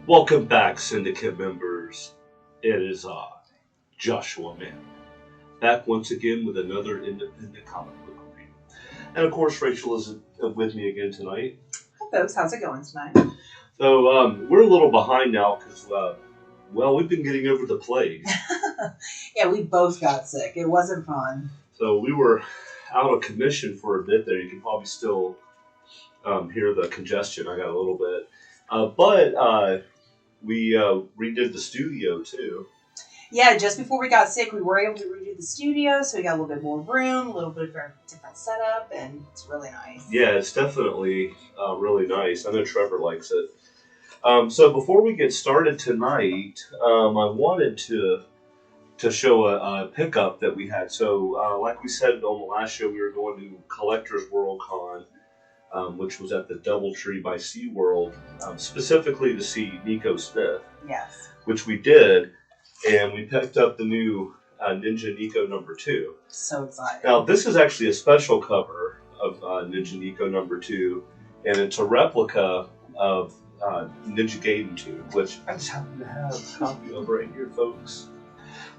Welcome back, Syndicate members. It is I, Joshua Mammoth, back once again with another independent comic book review. And of course, Rachel is with me again tonight. Hi folks, how's it going tonight? So we're a little behind now because, we've been getting over the plague. Yeah, we both got sick. It wasn't fun. So we were out of commission for a bit there. You can probably still hear the congestion. I got a little bit. But we redid the studio too. Yeah, just before we got sick, we were able to redo the studio, so we got a little bit more room, a little bit of a different setup, and it's really nice. Yeah, it's definitely really nice. I know Trevor likes it. So before we get started tonight, I wanted to show a pickup that we had. So like we said on the last show, we were going to Collectors World Con, which was at the Doubletree by SeaWorld, specifically to see Nico Smith. Yes. Which we did, and we picked up the new Ninja Nico #2. So excited. Now, this is actually a special cover of Ninja Nico #2, and it's a replica of Ninja Gaiden 2, which I just happen to have a copy of right here, folks.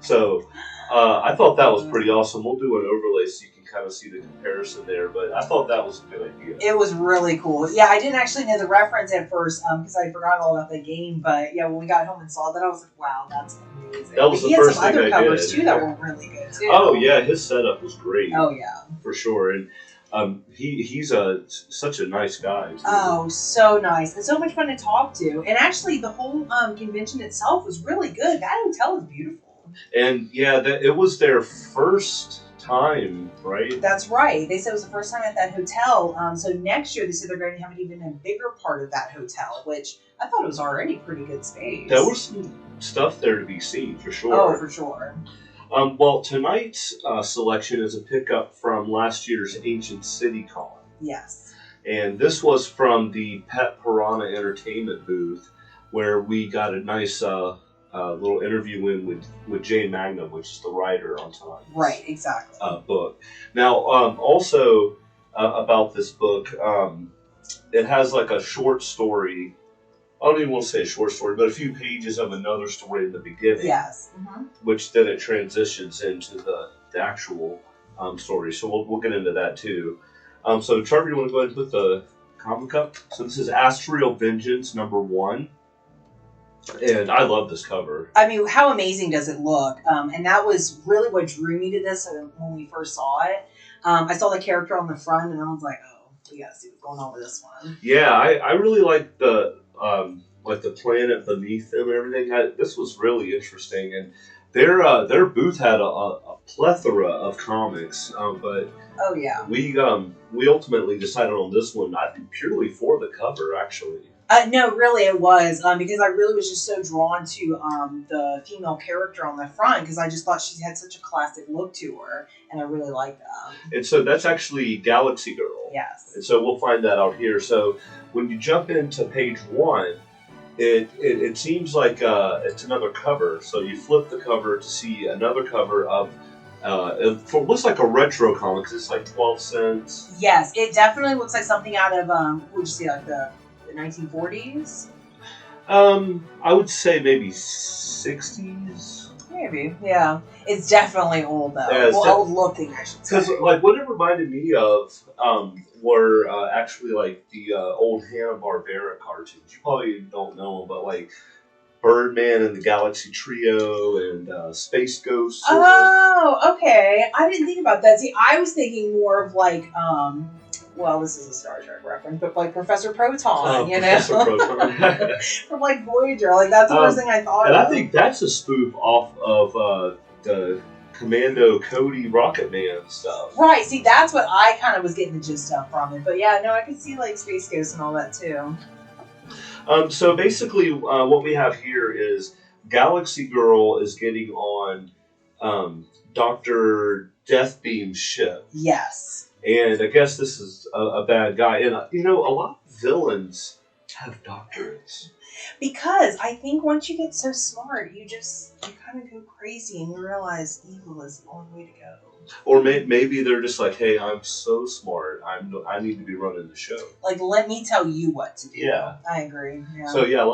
So I thought that was pretty awesome. We'll do an overlay so you can kind of see the comparison there, but I thought that was a good idea. It was really cool. Yeah, I didn't actually know the reference at first because I forgot all about the game, but yeah, when we got home and saw that, I was like, wow, that's amazing. That was but the first thing I did. He had some other covers too that were really good too. Oh yeah, his setup was great. Oh yeah. For sure. And he's such a nice guy too. Oh, so nice and so much fun to talk to. And actually, the whole convention itself was really good. That hotel is beautiful. And yeah, it was their first time, right? That's right. They said it was the first time at that hotel. So next year, they said they're going to have an even a bigger part of that hotel, which I thought it was already pretty good space. There was some stuff there to be seen, for sure. Oh, for sure. Well, tonight's selection is a pickup from last year's Ancient City Con. Yes. And this was from the Pet Piranha Entertainment booth, where we got a nice little interview in with Jane Magnum, which is the writer on tonight's right, exactly. Book. Now, also about this book, it has like a short story. I don't even want to say a short story, but a few pages of another story in the beginning. Yes. Mm-hmm. Which then it transitions into the actual story. So we'll get into that too. So Trevor, you want to go ahead and put the comic up? So this is Astral Vengeance #1. And I love this cover. I mean, how amazing does it look? And that was really what drew me to this when we first saw it. I saw the character on the front, and I was like, oh, we gotta see what's going on with this one. Yeah, I really like the planet beneath them and everything. This was really interesting, and their booth had a plethora of comics. But oh yeah, we ultimately decided on this one, I think purely for the cover, actually. No, really, it was because I really was just so drawn to the female character on the front because I just thought she had such a classic look to her, and I really liked that. And so that's actually Galaxy Girl. Yes. And so we'll find that out here. So when you jump into page 1, it seems like it's another cover. So you flip the cover to see another cover of it looks like a retro comic. It's like 12 cents. Yes, it definitely looks like something out of would you say like the 1940s? I would say maybe 60s. Maybe, yeah. It's definitely old though. Yeah, old looking, I should say. Because like what it reminded me of were actually like the old Hanna-Barbera cartoons. You probably don't know them, but like Birdman and the Galaxy Trio and Space Ghost. Oh, okay. I didn't think about that. See, I was thinking more of like well, this is a Star Trek reference, but like Professor Proton, you know? Professor Proton. From like Voyager. Like that's the first thing I thought and of. I think that's a spoof off of the Commando Cody Rocket Man stuff. Right, see that's what I kind of was getting the gist of from it. But yeah, no, I could see like Space Ghost and all that too. So basically what we have here is Galaxy Girl is getting on Dr. Deathbeam's ship. Yes. And I guess this is a bad guy. And, you know, a lot of villains have doctorates? Because I think once you get so smart, you kind of go crazy and you realize evil is the only way to go. Or maybe they're just like, hey, I'm so smart. I need to be running the show. Like, let me tell you what to do. Yeah. I agree. Yeah. So, yeah,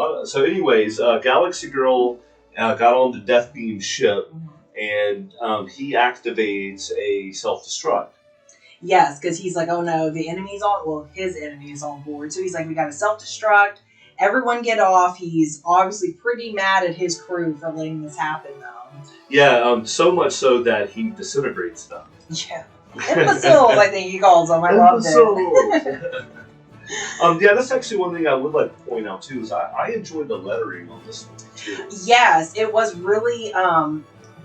anyways, Galaxy Girl got on the Death Beam's ship, and he activates a self-destruct. Yes, because he's like, oh no, his enemy is on board. So he's like, we got to self-destruct. Everyone get off. He's obviously pretty mad at his crew for letting this happen, though. Yeah, so much so that he disintegrates them. Yeah. Imbeciles, I think he calls them. I loved it. Yeah, that's actually one thing I would like to point out, too, is I enjoyed the lettering on this one, too. Yes, it was really,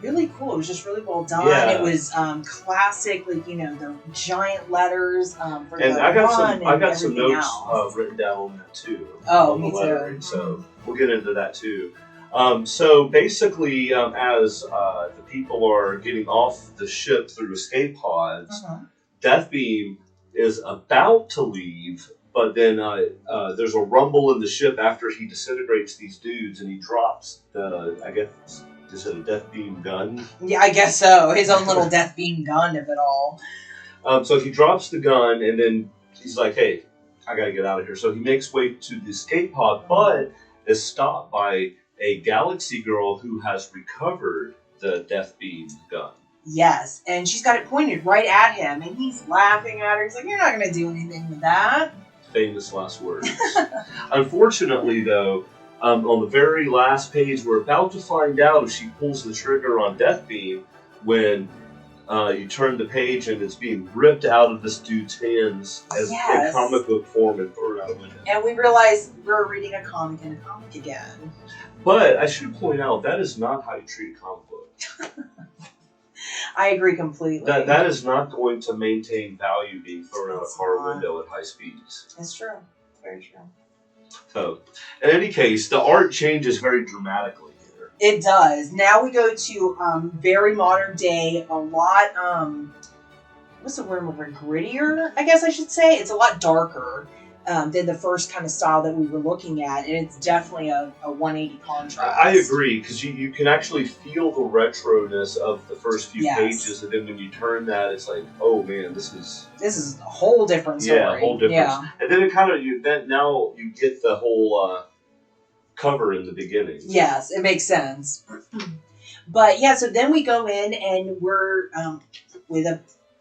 really cool. It was just really well done. Yeah. It was classic, like, the giant letters for and the I run got some notes written down on that, too. Oh, on me the lettering, too. So we'll get into that, too. So basically, as the people are getting off the ship through escape pods, Deathbeam is about to leave, but then there's a rumble in the ship after he disintegrates these dudes, and he drops I guess, is it a Deathbeam gun? Yeah, I guess so. His own little Deathbeam gun of it all. So he drops the gun, and then he's like, hey, I gotta get out of here. So he makes way to the escape pod, but is stopped by a Galaxy Girl who has recovered the Deathbeam gun. Yes, and she's got it pointed right at him, and he's laughing at her. He's like, you're not going to do anything with that. Famous last words. Unfortunately, though, on the very last page, we're about to find out if she pulls the trigger on Deathbeam when you turn the page and it's being ripped out of this dude's hands as in comic book form and thrown out a window. And we realize we're reading a comic in a comic again. But I should point out, that is not how you treat a comic book. I agree completely. That is not going to maintain value being thrown out a car window at high speeds. It's true. Very true. So, in any case, the art changes very dramatically here. It does. Now we go to very modern day, a lot, what's the word, grittier, I guess I should say. It's a lot darker than the first kind of style that we were looking at, and it's definitely a 180 contrast. I agree, because you can actually feel the retroness of the first few pages, and then when you turn that, it's like, oh man, this is a whole different story. Yeah, a whole different. Yeah. And then it kind of now you get the whole cover in the beginning. Yes, it makes sense. But yeah, so then we go in and we're with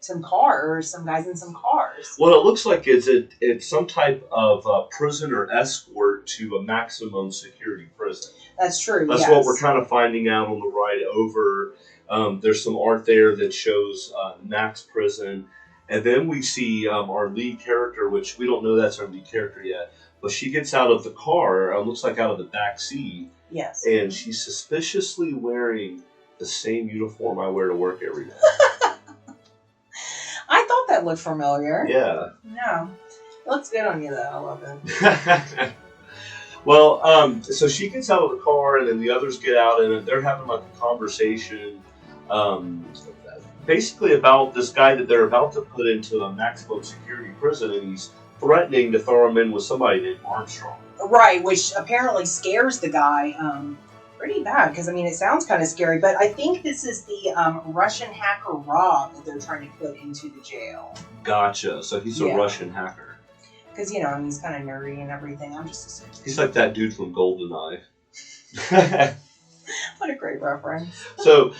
some guys in some cars. Well, it looks like it's some type of prisoner escort to a maximum security prison. That's true. That's what we're kind of finding out on the ride over. There's some art there that shows Max prison, and then we see our lead character, which we don't know that's our lead character yet, but she gets out of the car. Looks like out of the back seat. Yes. And she's suspiciously wearing the same uniform I wear to work every day. I thought that looked familiar. Yeah. Yeah. It looks good on you, though. I love it. Well, so she gets out of the car, and then the others get out, and they're having like a conversation, basically about this guy that they're about to put into a maximum security prison, and he's threatening to throw him in with somebody named Armstrong. Right, which apparently scares the guy pretty bad, because, I mean, it sounds kind of scary, but I think this is the Russian hacker Rob that they're trying to put into the jail. Gotcha. So he's a Russian hacker. Because, I mean, he's kind of nerdy and everything. I'm just assuming. He's like that dude from GoldenEye. What a great reference. So,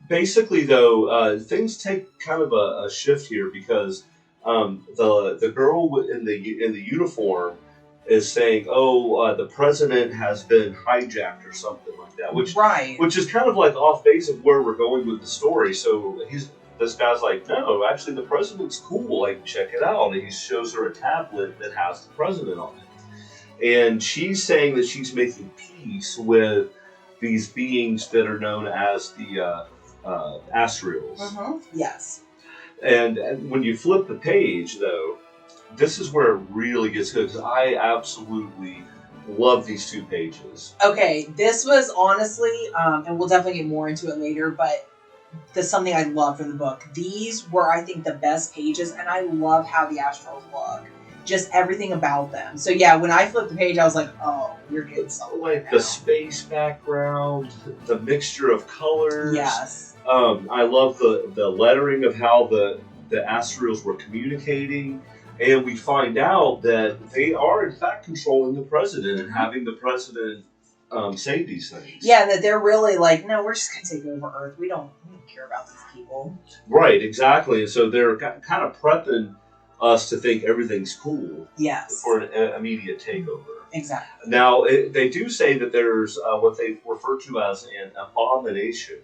basically, though, things take kind of a shift here because the girl in the uniform is saying, "Oh, the president has been hijacked" or something like that, which is kind of like off base of where we're going with the story. So this guy's like, "No, actually, the president's cool. Like, check it out." And he shows her a tablet that has the president on it, and she's saying that she's making peace with these beings that are known as the Astrals. Mm-hmm. Yes. And when you flip the page, though, this is where it really gets good, because I absolutely love these two pages. Okay, this was honestly, and we'll definitely get more into it later, but that's something I love from the book. These were, I think, the best pages, and I love how the Astrals look. just everything about them. So yeah, when I flipped the page, I was like, oh, you're getting something. Like now. the space background, the mixture of colors. Yes. I love the lettering of how the Astrals were communicating. And we find out that they are, in fact, controlling the president and having the president say these things. Yeah, that they're really like, no, we're just going to take over Earth. We don't care about these people. Right, exactly. And so they're kind of prepping us to think everything's cool. Yes. For an immediate takeover. Exactly. Now, they do say that there's what they refer to as an abomination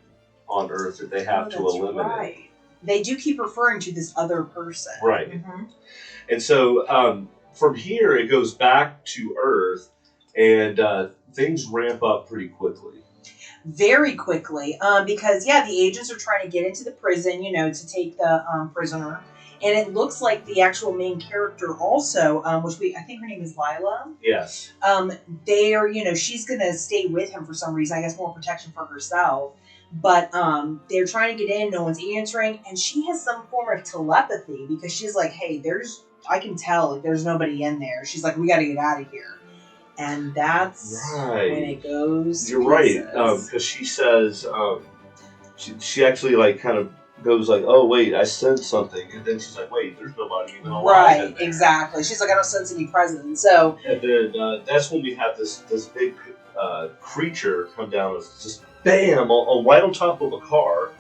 on Earth that they have to eliminate. Right. They do keep referring to this other person. Right. Mm-hmm. And so from here, it goes back to Earth, and things ramp up pretty quickly. Very quickly, because the agents are trying to get into the prison, to take the prisoner, and it looks like the actual main character also, I think her name is Lila. Yes. They are, she's gonna stay with him for some reason. I guess more protection for herself. But they're trying to get in. No one's answering, and she has some form of telepathy because she's like, "Hey, I can tell if there's nobody in there." She's like, "We got to get out of here." And that's when it goes. You're right, because she says she actually like kind of goes like, "Oh wait, I sense something," and then she's like, "Wait, there's nobody even alive." Right, exactly. She's like, "I don't sense any presence." So, and then that's when we have this big creature come down, just bam, right on top of a car.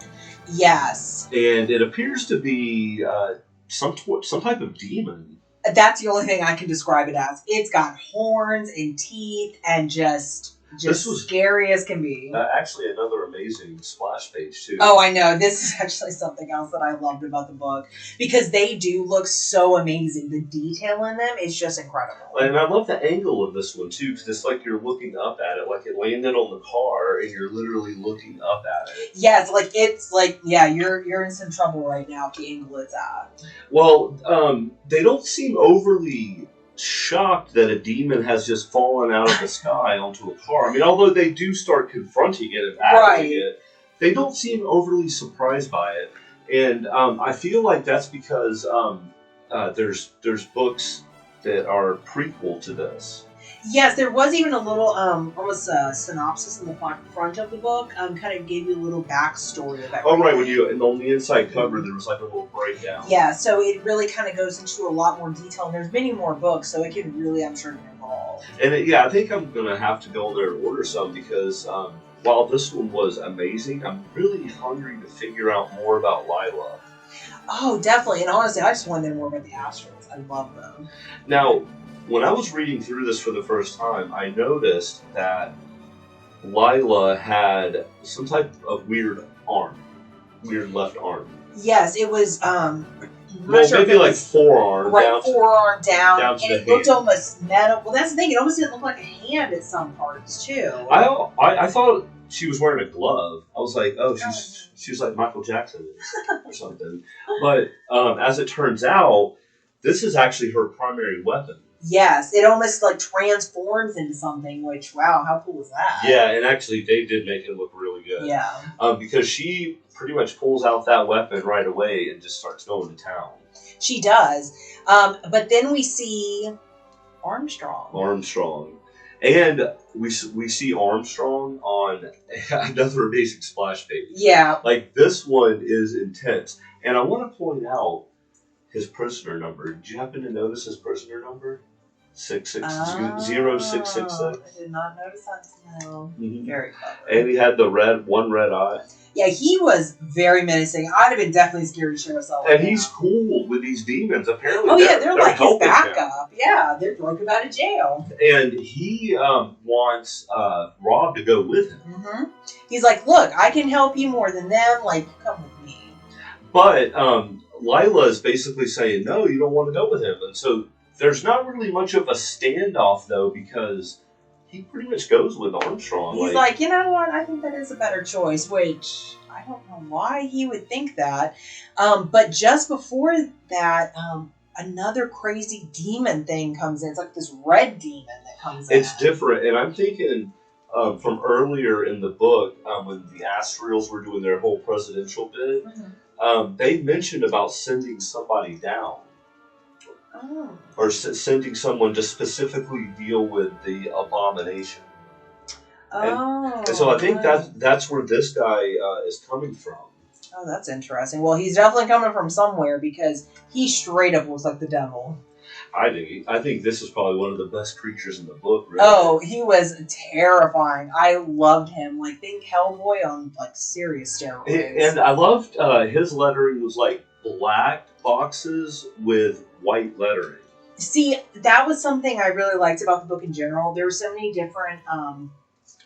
Yes. And it appears to be some type of demon. That's the only thing I can describe it as. It's got horns and teeth and just this was scary as can be. Actually, another amazing splash page too. Oh, I know. This is actually something else that I loved about the book because they do look so amazing. The detail in them is just incredible. And I love the angle of this one too, because it's like you're looking up at it, like it landed on the car, and you're literally looking up at it. Yes, you're in some trouble right now at the angle it's at. Well, they don't seem overly shocked that a demon has just fallen out of the sky onto a car. I mean, although they do start confronting it and battling it, they don't seem overly surprised by it. And I feel like that's because there's books that are prequel to this. Yes, there was even a little, almost a synopsis in the front of the book. Kind of gave you a little backstory of everything. Oh, right. And on the inside cover, there was like a little breakdown. Yeah, so it really kind of goes into a lot more detail. And there's many more books, so it can really, I'm sure, get involved. And I think I'm going to have to go there and order some because while this one was amazing, I'm really hungry to figure out more about Lila. Oh, definitely. And honestly, I just want to know more about the Astrals. I love them. Now, when I was reading through this for the first time, I noticed that Lila had some type of weird left arm. Yes, it was, maybe like forearm. Right, forearm down to and the it looked hand. Almost metal. Well, that's the thing. It almost didn't look like a hand at some parts, too. I thought she was wearing a glove. I was like, oh, she's like Michael Jackson or something. But as it turns out, this is actually her primary weapon. Yes, it almost like transforms into something, which, wow, how cool was that? Yeah, and actually they did make it look really good. Yeah. Because she pretty much pulls out that weapon right away and just starts going to town. She does. But then we see Armstrong. And we see Armstrong on another amazing splash page. Yeah. Like, this one is intense. And I want to point out his prisoner number. Did you happen to notice his prisoner number? 0666. I did not notice that. No. Mm-hmm. Very clever. And he had the one red eye. Yeah, he was very menacing. I'd have been definitely scared to show myself. And he's cool with these demons. Apparently, they're like his backup. Him. Yeah, they're broke him out of jail. And he wants Rob to go with him. Mm-hmm. He's like, look, I can help you more than them. Like, come with me. But Lila is basically saying, no, you don't want to go with him. And so there's not really much of a standoff, though, because he pretty much goes with Armstrong. He's like, you know what? I think that is a better choice, which I don't know why he would think that. But just before that, another crazy demon thing comes in. It's like this red demon that comes in. It's different. And I'm thinking from earlier in the book, when the Astrals were doing their whole presidential bid, they mentioned about sending somebody down. or sending someone to specifically deal with the abomination. And so I think that's where this guy is coming from. Oh, that's interesting. Well, he's definitely coming from somewhere because he straight up looks like the devil. I think this is probably one of the best creatures in the book. Really. Oh, he was terrifying. I loved him. Like, think Hellboy on like serious steroids. And I loved his lettering was like black boxes with white lettering. See, that was something I really liked about the book in general. There were so many different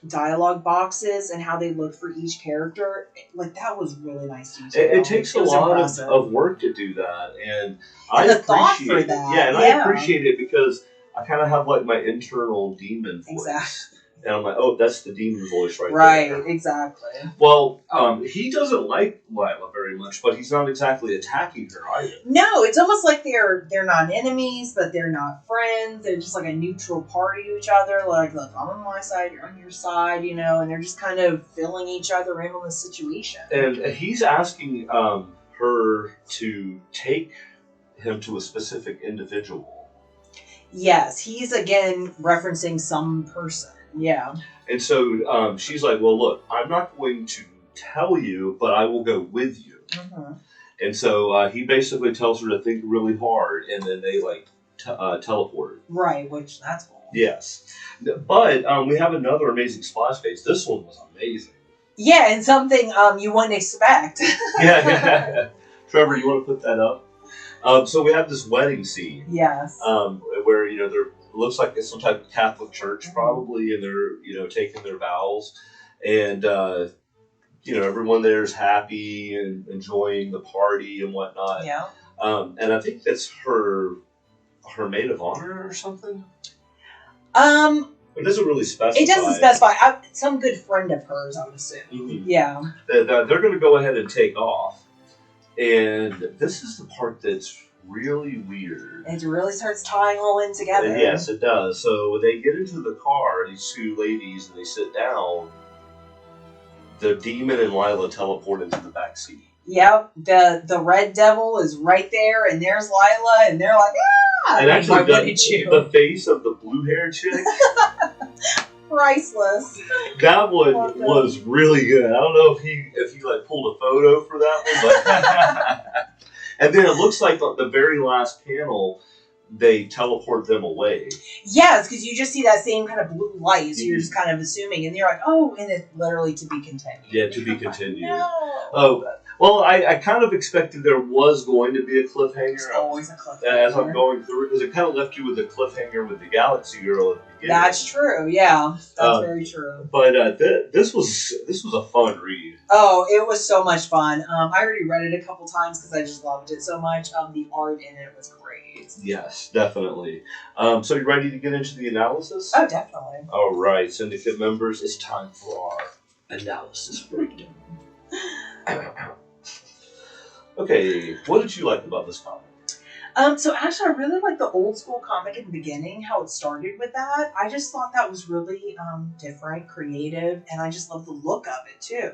dialogue boxes and how they looked for each character. Like, that was really nice detail. It takes a lot of work to do that, and I appreciate it. Yeah, and I appreciate it because I kind of have like my internal demon voice. Exactly. And I'm like, oh, that's the demon voice there. Right, exactly. Well, he doesn't like Lila very much, but he's not exactly attacking her either. No, it's almost like they're not enemies, but they're not friends. They're just like a neutral party to each other. Like, look, I'm on my side, you're on your side, you know, and they're just kind of filling each other in on the situation. And he's asking her to take him to a specific individual. Yes, he's again referencing some person. Yeah. And so she's like, well, look, I'm not going to tell you, but I will go with you. Mm-hmm. And so he basically tells her to think really hard, and then they like teleport. Right, which that's cool. Yes. But we have another amazing splash page. This one was amazing. Yeah, and something you wouldn't expect. Yeah. Trevor, you want to put that up? So we have this wedding scene. Yes. Where, you know, they're looks like it's some type of Catholic church probably, and they're, you know, taking their vows, and you know, everyone there is happy and enjoying the party and whatnot. Yeah. And I think that's her maid of honor or something. It doesn't really specify. It doesn't specify. Some good friend of hers, I would assume. Mm-hmm. Yeah. They're going to go ahead and take off, and this is the part that's really weird. It really starts tying all in together. And yes, it does. So when they get into the car, these two ladies, and they sit down, the demon and Lila teleport into the back seat. Yep. The red devil is right there, and there's Lila, and they're like, ah! And actually, the face of the blue-haired chick. Priceless. That one was really good. I don't know if he like pulled a photo for that one, but and then it looks like the very last panel, they teleport them away. Yes, because you just see that same kind of blue light, so you're just kind of assuming, and you're like, oh, and it's literally to be continued. Yeah, to be continued. No. Oh, well, I kind of expected there was going to be a cliffhanger. There's always a cliffhanger. As I'm going through it, because it kind of left you with a cliffhanger with the Galaxy Girl at the beginning. That's true, yeah. That's very true. But this was a fun read. Oh, it was so much fun. I already read it a couple times because I just loved it so much. The art in it was great. Yes, definitely. So you ready to get into the analysis? Oh, definitely. All right, Syndicate members, it's time for our analysis breakdown. Okay, what did you like about this comic? So actually, I really like the old school comic in the beginning, how it started with that. I just thought that was really different, creative, and I just love the look of it too.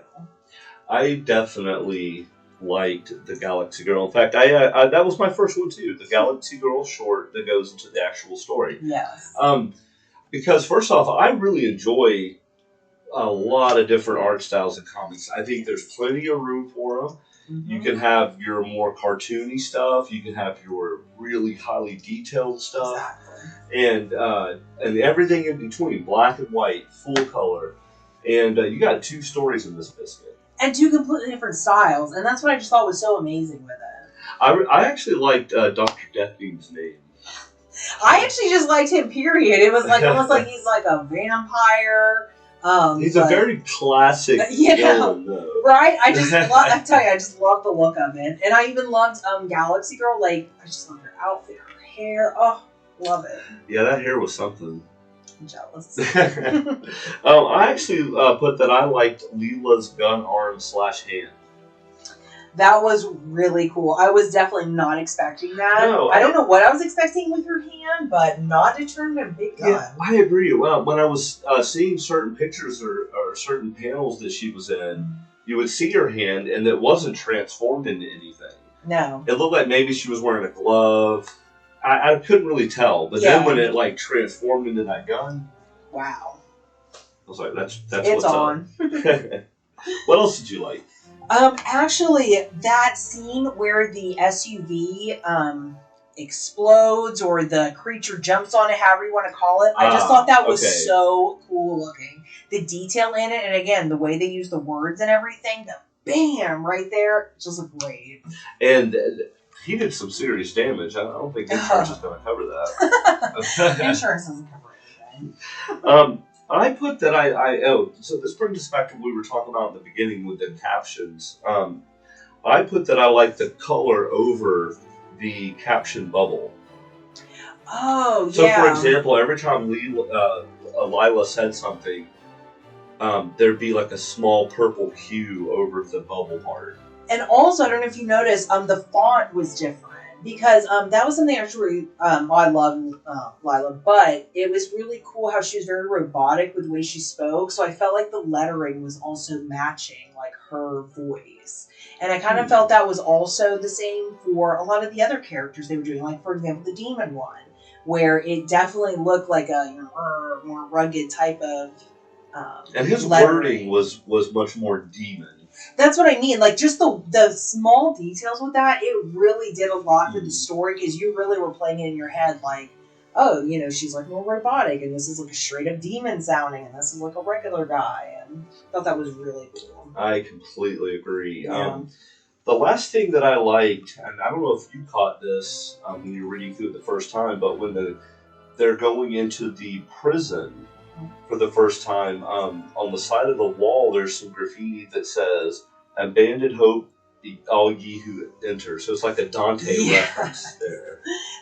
I definitely liked the Galaxy Girl. In fact, I that was my first one too, the Galaxy Girl short that goes into the actual story. Yes. Because first off, I really enjoy a lot of different art styles in comics. I think there's plenty of room for them. Mm-hmm. You can have your more cartoony stuff. You can have your really highly detailed stuff, exactly. And everything in between, black and white, full color. And you got two stories in this biscuit. And two completely different styles, and that's what I just thought was so amazing with it. I actually liked Dr. Deathbeam's name. I actually just liked him, period. It was like almost like he's like a vampire. He's a very classic villain, though. Right? I just love the look of it. And I even loved Galaxy Girl. Like, I just love her outfit, her hair. Oh, love it. Yeah, that hair was something. I'm jealous. I actually put that I liked Leela's gun arm / hand. That was really cool. I was definitely not expecting that. No, I don't know what I was expecting with her hand, but not to turn into a big gun. Yeah, I agree. Well, when I was seeing certain pictures or certain panels that she was in, you would see her hand, and it wasn't transformed into anything. No. It looked like maybe she was wearing a glove, I couldn't really tell, but Yeah. then when it like transformed into that gun, wow. I was like, that's It's what's on. up. What else did you like? Actually, that scene where the SUV explodes or the creature jumps on it, however you want to call it, I just thought that was so cool looking. The detail in it, and again, the way they use the words and everything, the bam right there, just looked great. And he did some serious damage. I don't think insurance is going to cover that. Insurance doesn't cover anything. I put that so this brings us back to what we were talking about in the beginning with the captions. I put that I like the color over the caption bubble. Oh, so yeah. So, for example, every time Lila said something, there'd be like a small purple hue over the bubble part. And also, I don't know if you noticed, the font was different. Because that was something actually I love Lila, but it was really cool how she was very robotic with the way she spoke. So I felt like the lettering was also matching like her voice, and I kind of felt that was also the same for a lot of the other characters they were doing. Like for example, the demon one, where it definitely looked like a more rugged type of. And his lettering. wording was much more demon. That's what I mean. Like, just the small details with that, it really did a lot for the story, because you really were playing it in your head like, oh, she's like more robotic, and this is like a straight up demon sounding, and this is like a regular guy, and I thought that was really cool. I completely agree. Yeah. The last thing that I liked, and I don't know if you caught this when you were reading through it the first time, but when they're going into the prison for the first time, on the side of the wall there's some graffiti that says "Abandoned hope, all ye who enter." So it's like a Dante reference there.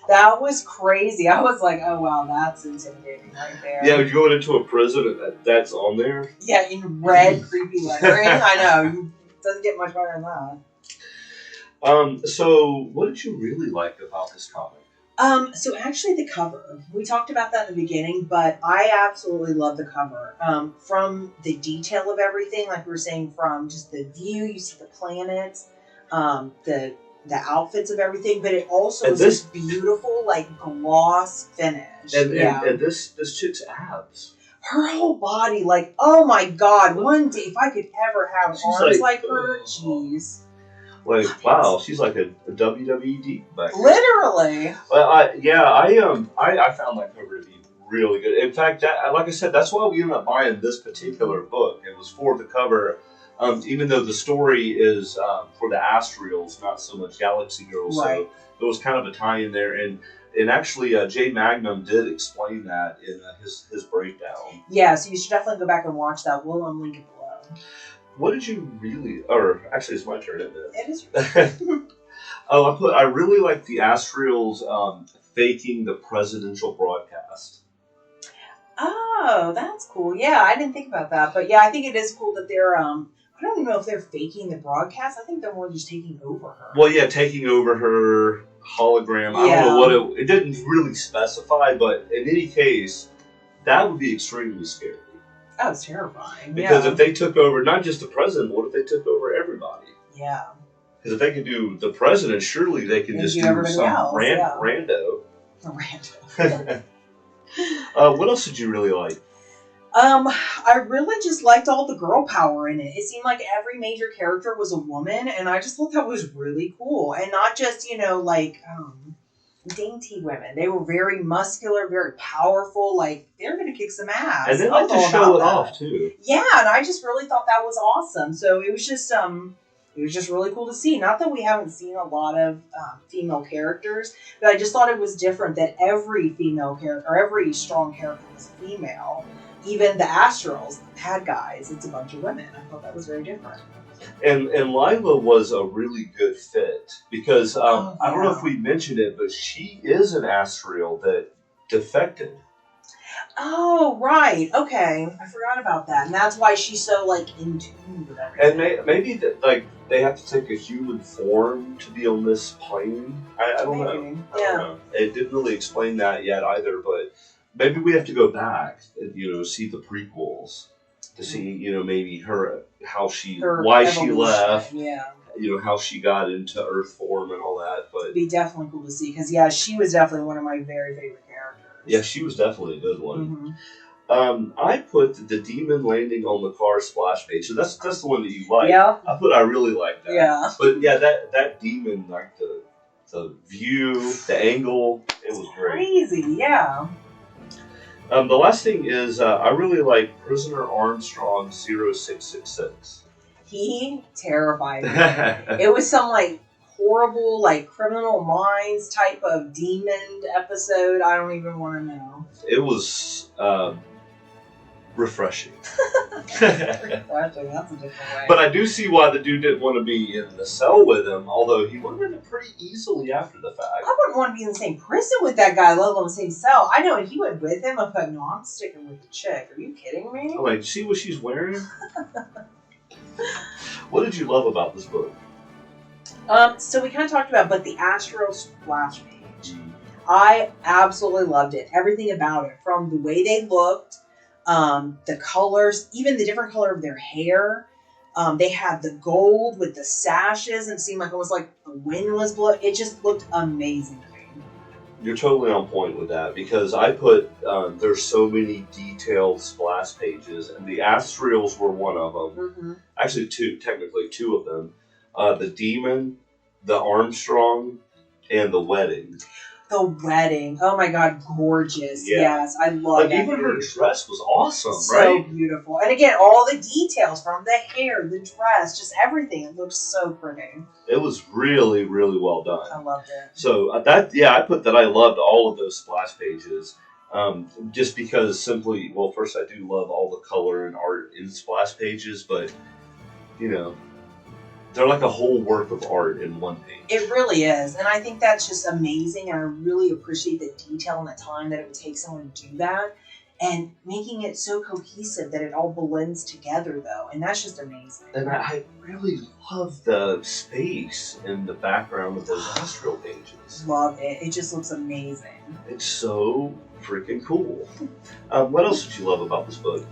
That was crazy. I was like, oh wow, that's intimidating right there. Yeah, when you go into a prison and that's on there. Yeah, in red creepy lettering. I know. It doesn't get much better than that. So what did you really like about this comic? So actually the cover, we talked about that in the beginning, but I absolutely love the cover. From the detail of everything, like we were saying, from just the view, you see the planets, the outfits of everything, but it also is this beautiful, like, gloss finish. And this chick's abs. Her whole body, like, oh my god, one day, if I could ever have arms like her, jeez. Like, wow, she's like a WWE diva back here. Literally. Well, I found that cover to be really good. In fact, like I said, that's why we ended up buying this particular book. It was for the cover, even though the story is for the Astrals, not so much Galaxy Girls. Right. So there was kind of a tie in there, and actually, Jay Magnum did explain that in his breakdown. Yeah, so you should definitely go back and watch that. We'll link it below. What did you really... Or, actually, it's my turn, isn't it? It is. I really like the Astrals faking the presidential broadcast. Oh, that's cool. Yeah, I didn't think about that. But yeah, I think it is cool that they're... I don't even know if they're faking the broadcast. I think they're more just taking over her. Well, yeah, taking over her hologram. I don't know what it didn't really specify, but in any case, that would be extremely scary. That was terrifying. Because if they took over not just the president, what if they took over everybody? Yeah. Because if they can do the president, surely they can just do some rando. Rando. What else did you really like? I really just liked all the girl power in it. It seemed like every major character was a woman, and I just thought that was really cool. And not just, dainty women. They were very muscular, very powerful. Like, they're going to kick some ass. And they like to show it off, too. Yeah, and I just really thought that was awesome. So it was just really cool to see. Not that we haven't seen a lot of female characters, but I just thought it was different that every female character, or every strong character was female. Even the Astrals, the bad guys, it's a bunch of women. I thought that was very different. And Lila was a really good fit because I don't know if we mentioned it, but she is an Astral that defected. Oh, right. Okay. I forgot about that. And that's why she's so, in tune with everything. And maybe, they have to take a human form to be on this plane. I don't know. I don't know. It didn't really explain that yet either, but maybe we have to go back and, see the prequels to see, maybe why she left. Yeah. how she got into Earth form and all that. But It'd be definitely cool to see because she was definitely one of my very favorite characters. yeah, she was definitely a good one. Mm-hmm. I put the demon landing on the car splash page. So that's the one that you like. Yeah. I really like that. Yeah. But yeah, that demon, like the view, the angle, it was great. Crazy, yeah. The last thing is I really like Prisoner Armstrong 0666. He terrified me. It was some like horrible like Criminal Minds type of demon episode. I don't even want to know. It was refreshing. Refreshing, that's a different way. But I do see why the dude didn't want to be in the cell with him, although he learned it pretty easily after the fact. I wouldn't want to be in the same prison with that guy, let alone the same cell. I know he went with him. I thought, no, I'm sticking with the chick. Are you kidding me? I'm like, see what she's wearing? What did you love about this book? So we kind of talked about, but the Astral splash page. I absolutely loved it. Everything about it, from the way they looked, the colors, even the different color of their hair. They had the gold with the sashes, and it seemed like almost like the wind was blowing. It just looked amazing to me. You're totally on point with that, because I put, there's so many detailed splash pages, and the Astrals were one of them. Mm-hmm. Actually, technically two of them. The Demon, the Armstrong, and the Wedding. The wedding. Oh my God, gorgeous. Yeah. Yes, I love that. Even her dress was awesome, so right? So beautiful. And again, all the details from the hair, the dress, just everything. It looked so pretty. It was really, really well done. I loved it. So I put that I loved all of those splash pages. Just because simply, well, first I do love all the color and art in splash pages, but, they're like a whole work of art in one page. It really is. And I think that's just amazing. And I really appreciate the detail and the time that it would take someone to do that. And making it so cohesive that it all blends together, though. And that's just amazing. And I really love the space in the background of those Astral pages. Love it. It just looks amazing. It's so freaking cool. What else did you love about this book?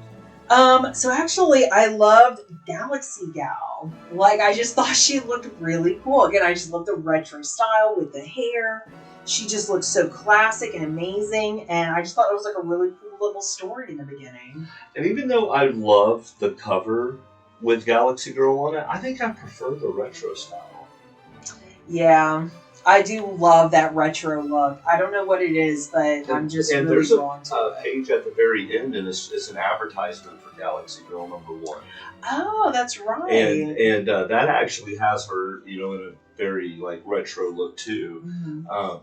So actually, I loved Galaxy Gal. Like, I just thought she looked really cool. Again, I just love the retro style with the hair. She just looked so classic and amazing, and I just thought it was like a really cool little story in the beginning. And even though I love the cover with Galaxy Girl on it, I think I prefer the retro style. Yeah, I do love that retro look. I don't know what it is, but I'm just really drawn to it. And there's a page at the very end, and it's an advertisement for Galaxy Girl #1. Oh, that's right. And that actually has her, in a very like retro look too. Mm-hmm.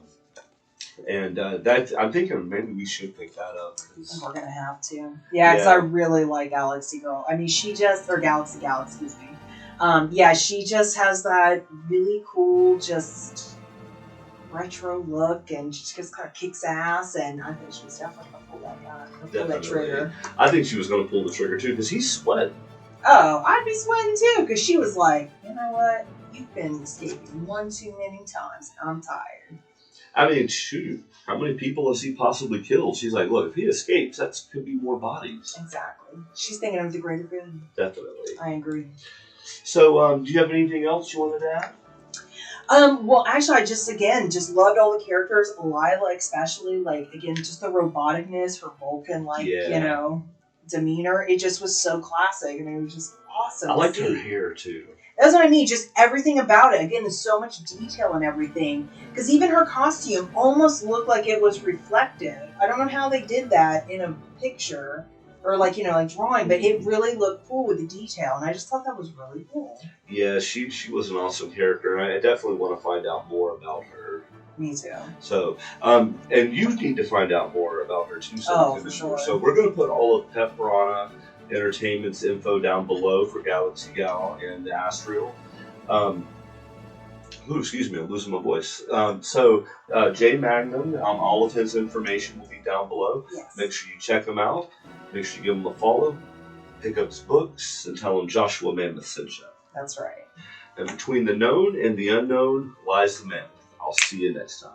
And that I'm thinking maybe we should pick that up. We're gonna have to. Yeah, because I really like Galaxy Girl. I mean, or Galaxy Gal, excuse me. She just has that really cool, just retro look, and she just kind of kicks ass, and I think she was definitely going to pull that trigger. I think she was going to pull the trigger too, because he's sweating. Oh, I'd be sweating too, because she was like, you know what, you've been escaping one too many times, and I'm tired. I mean, shoot, how many people has he possibly killed? She's like, look, if he escapes, that could be more bodies. Exactly. She's thinking of the greater good. Definitely. I agree. So, do you have anything else you wanted to add? Well, actually, I just loved all the characters. Lila, especially, again, just the roboticness, her Vulcan, demeanor. It just was so classic, and it was just awesome. I liked her hair, too. That's what I mean, just everything about it. Again, there's so much detail and everything. Because even her costume almost looked like it was reflective. I don't know how they did that in a picture. Or drawing, but it really looked cool with the detail, and I just thought that was really cool. Yeah, she was an awesome character, and I definitely want to find out more about her. Me too. So, and you need to find out more about her too. For sure. So we're going to put all of Pet Piranha Entertainment's info down below for Galaxy Gal and the Astral. Excuse me, I'm losing my voice. Jay Magnum, all of his information will be down below. Yes. Make sure you check him out. Make sure you give him a follow, pick up his books, and tell him Joshua Mammoth sent you. That's right. And between the known and the unknown lies the mammoth. I'll see you next time.